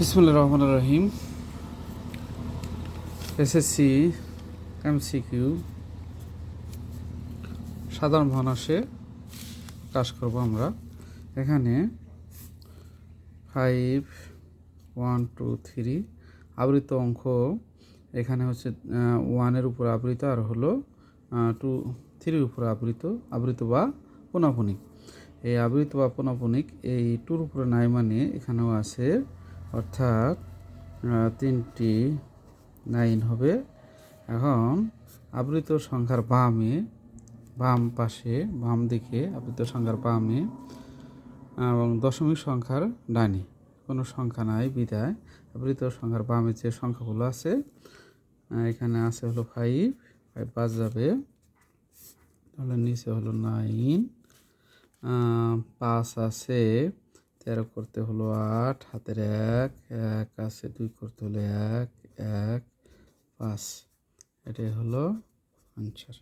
বিসমুল্লাহির রহমানির রহিম। SSC MCQ সাধারণ ভগ্নাংশে কাজ করব আমরা। এখানে 5, 1, 2, 3 আবৃত অঙ্ক। এখানে হচ্ছে 1-এর উপর আবৃত, আর হলো 2, 3-র উপরে আবৃত বা পুনাপুনিক। এই আবৃত বা পুনাপুনিক এই 2-র উপরে নাই, মানে এখানেও আছে, অর্থাৎ 3টি 9 হবে। এখন আবৃত সংখ্যার বাম পাশে, বাম দিকে আবৃত সংখ্যার বামে এবং দশমিক সংখ্যার ডানে কোনো সংখ্যা নাই বিদায় আবৃত সংখ্যার বামে যে সংখ্যাগুলো আছে, এখানে আছে হলো 5 বাদ যাবে, তাহলে নিচে হলো 9, 5 আছে, 13 করতে হলো 8, হাতের 1 আছে, 2 করতে হলো 1, 1, 5। এটাই হলো আনসার।